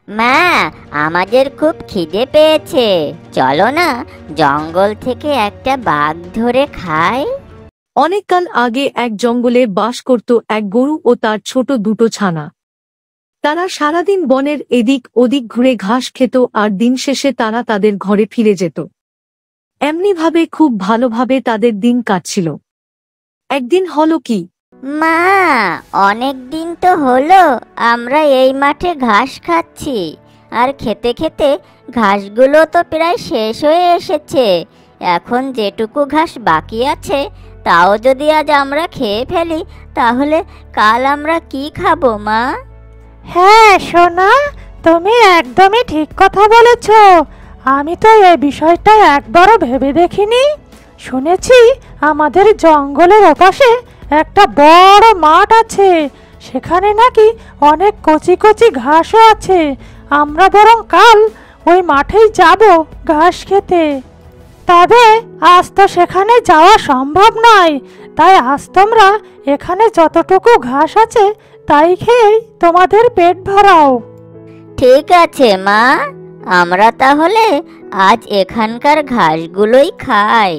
মা, আমাদের খুব খিদে পেয়েছে, চলো না জঙ্গল থেকে একটা বাঘ ধরে খাই। অনেককাল আগে এক জঙ্গলে বাস করত এক গরু ও তার ছোট দুটো ছানা। তারা সারাদিন বনের এদিক ওদিক ঘুরে ঘাস খেত আর দিন শেষে তারা তাদের ঘরে ফিরে যেত। এমনিভাবে খুব ভালোভাবে তাদের দিন কাটছিল। একদিন হলো কি, মা, অনেক দিন তো হলো আমরা এই মাঠে ঘাস খাচ্ছি, আর খেতে খেতে ঘাসগুলো তো প্রায় শেষ হয়ে এসেছে। এখন যেটুকু ঘাস বাকি আছে তাও যদি আজ আমরা খেয়ে ফেলি, তাহলে কাল আমরা কি খাবো মা? হ্যাঁ সোনা, তুমি একদমই ঠিক কথা বলেছ। আমি তো এই বিষয়টা একবারও ভেবে দেখিনি। শুনেছি আমাদের জঙ্গলের ওপাশে একটা বড় মাঠ আছে, সেখানে নাকি অনেক কচি কচি ঘাসও আছে। আমরা বরং কাল ওই মাঠেই যাব ঘাস খেতে। তবে আজ তো সেখানে যাওয়া সম্ভব নয়, তাই আজ তোমরা এখানে যতটুকু ঘাস আছে তাই খেয়েই তোমাদের পেট ভরাও। ঠিক আছে মা, আমরা তাহলে আজ এখানকার ঘাসগুলোই খাই।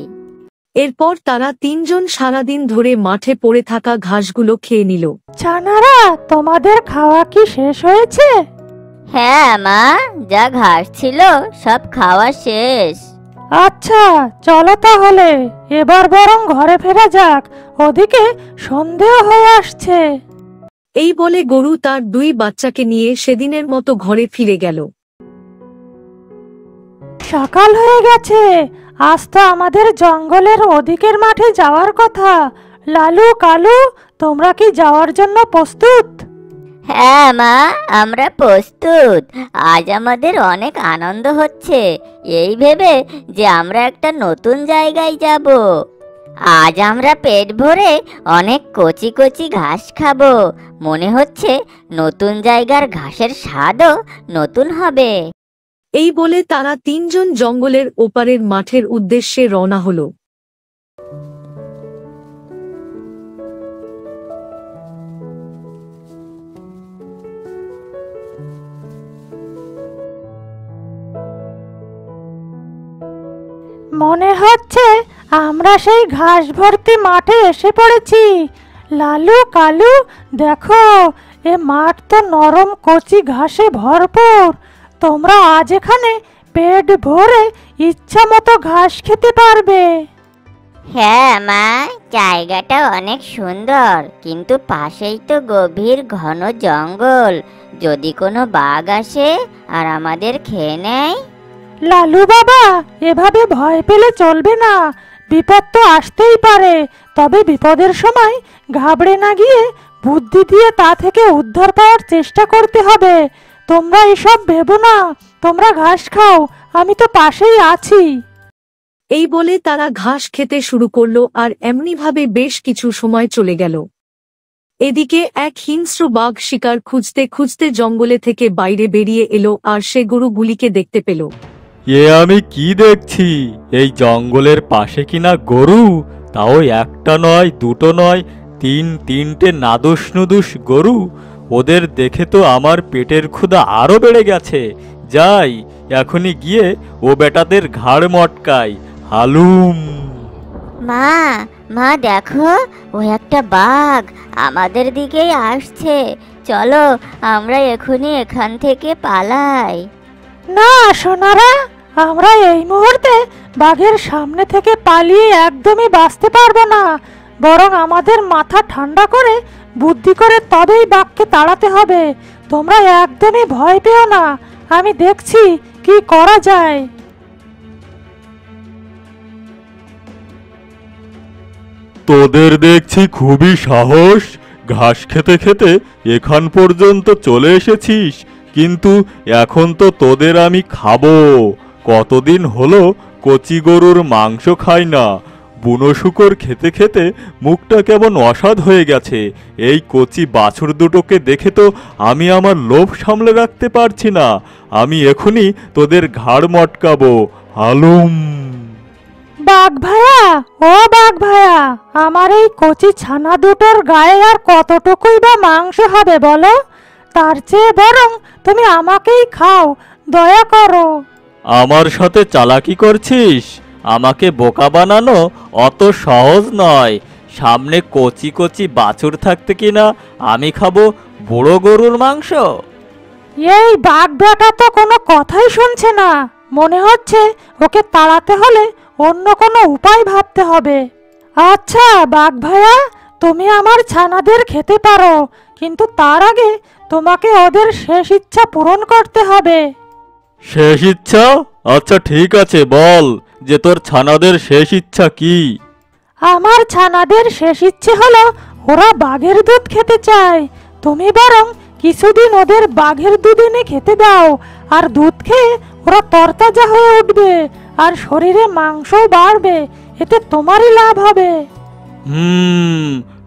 এরপর তারা তিনজন সারাদিন ধরে মাঠে পড়ে থাকা ঘাসগুলো খেয়ে নিল। ছানারা, তোমাদের খাওয়া কি শেষ হয়েছে? হ্যাঁ মা, যা ঘাস ছিল সব খাওয়া শেষ। আচ্ছা, চলো তাহলে এবার বরং ঘরে ফেরা যাক, ওদিকে সন্দেহ হয়ে আসছে। এই বলে গরু তার দুই বাচ্চাকে নিয়ে সেদিনের মতো ঘরে ফিরে গেল। সকাল হয়ে গেছে, আজ তো আমাদের জঙ্গলের ওদিকের মাঠে যাওয়ার কথা। লালু, কালু, তোমরা কি যাওয়ার জন্য প্রস্তুত? হ্যাঁ মা, আমরা প্রস্তুত। আজ আমাদের অনেক আনন্দ হচ্ছে এই ভেবে যে আমরা একটা নতুন জায়গায় যাব। আজ আমরা পেট ভরে অনেক কচি কচি ঘাস খাবো। মনে হচ্ছে নতুন জায়গার ঘাসের স্বাদও নতুন হবে। এই বলে তারা তিনজন জঙ্গলের ওপারের মাঠের উদ্দেশ্যে রওনা হলো। মনে হচ্ছে আমরা সেই ঘাস ভর্তি মাঠে এসে পড়েছি। লালু, কালু, দেখো এ মাঠ তো নরম কচি ঘাসে ভরপুর। তোমরা আজ এখানে পেট ভরে ইচ্ছা মতো ঘাস খেতে পারবে। হ্যাঁ মা, জায়গাটা অনেক সুন্দর, কিন্তু পাশেই তো গভীর ঘন জঙ্গল। যদি কোনো বাঘ আসে আর আমাদের খেয়ে নেয়? লালু বাবা, এভাবে ভয় পেলে চলবে না। বিপদ তো আসতেই পারে, তবে বিপদের সময় ঘাবড়ে না গিয়ে বুদ্ধি দিয়ে তা থেকে উদ্ধার পাওয়ার চেষ্টা করতে হবে। তোমরা এসব ভেবো না, তোমরা ঘাস খাও, আমি তো পাশেই আছি। এই বলে তারা ঘাস খেতে শুরু করলো আর এমনিভাবে বেশ কিছু সময় চলে গেল। এদিকে এক হিংস্র বাঘ শিকার খুঁজতে খুঁজতে জঙ্গলে থেকে বাইরে বেরিয়ে এলো আর সে গরুগুলিকে দেখতে পেল। এ আমি কি দেখছি? এই জঙ্গলের পাশে কিনা গরু, তাও একটা নয়, দুটো নয়, তিনটে নাদুস নুদুস গরু। ওদের দেখে তো আমার পেটের ক্ষুধা আরো বেড়ে গেছে। যাই, এখনই গিয়ে ও বেটাদের ঘাড় মটকাই। হালুম। মা, মা দেখো, ও একটা বাঘ আমাদের দিকেই আসছে। চলো আমরা এখনই এখান থেকে পালাই। না সোনারা, আমরা এই মুহূর্তে বাঘের সামনে থেকে পালিয়ে একদমই বাঁচতে পারবো না। বরং আমাদের মাথা ঠান্ডা করে বুদ্ধি করে তবেই বাঘকে তাড়াতে হবে। তোমরা একদমই ভয় পেও না, আমি দেখছি কি করা যায়। তোদের দেখছি খুবই সাহস। ঘাস খেতে খেতে এখান পর্যন্ত চলে এসেছিস, কিন্তু এখন তো তোদের আমি খাবো। কতদিন হলো কচি গরুর মাংস খাই না। বুনো শূকর খেতে খেতে মুখটা কেমন অসাধ হয়ে গেছে। এই কচি বাছুর দুটোকে দেখে তো আমি আমার লোভ সামলে রাখতে পারছি না। আমি এখনই তোদের ঘাড় মটকাবো। হালুম। বাঘ ভাইয়া, ও বাঘ ভাইয়া, আমার এই কচি ছানা দুটোর গায়ে আর কতটুকুই বা মাংস হবে বলো? তার চেয়ে বরং তুমি আমাকেই খাও, দয়া করো। আমার সাথে চালাকি করছিস? আমাকে বোকা বানানো অত সহজ নয়। সামনে কচি কচি বাছুর থাকতে কিনা আমি খাবো বুড়ো গরুর মাংস? এই বাঘ বেটা তো কোনো কথাই শুনছে না, মনে হচ্ছে ওকে তাড়াতে হলে অন্য কোনো উপায় ভাবতে হবে। আচ্ছা বাঘ ভাইয়া, তুমি আমার ছানাদের খেতে পারো, কিন্তু তার আগে তোমাকে ওদের শেষ ইচ্ছা পূরণ করতে হবে। শেষ ইচ্ছা? আচ্ছা ঠিক আছে, বল যে তোর ছানাদের শেষ ইচ্ছা কি? আমার ছানাদের শেষ ইচ্ছে হলো ওরা বাঘের দুধ খেতে চায়। তুমি বরং কিছুদিন ওদের বাঘের দুধ এনে খেতে দাও, আর দুধ খেয়ে ওরা তরতাজা হয়ে উঠবে আর শরীরে মাংসও বাড়বে। এতে তোমারই লাভ হবে।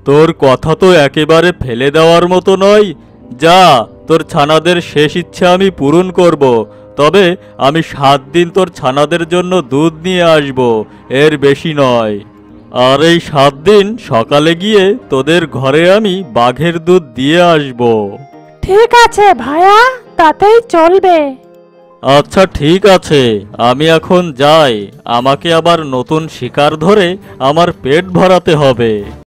তোর কথা তো একেবারে ফেলে দেওয়ার মতো নয়। যা, তোর ছানাদের শেষ ইচ্ছা আমি পূরণ করব, তবে আমি 7 দিন তোর ছানাদের জন্য দুধ নিয়ে আসব, এর বেশি নয়। আর এই 7 দিন সকালে গিয়ে তোদের ঘরে আমি বাঘের দুধ দিয়ে আসব। ঠিক আছে ভাইয়া, তাতেই চলবে। আচ্ছা ঠিক আছে, আমি এখন যাই। আমাকে আবার নতুন শিকার ধরে আমার পেট ভরাতে হবে।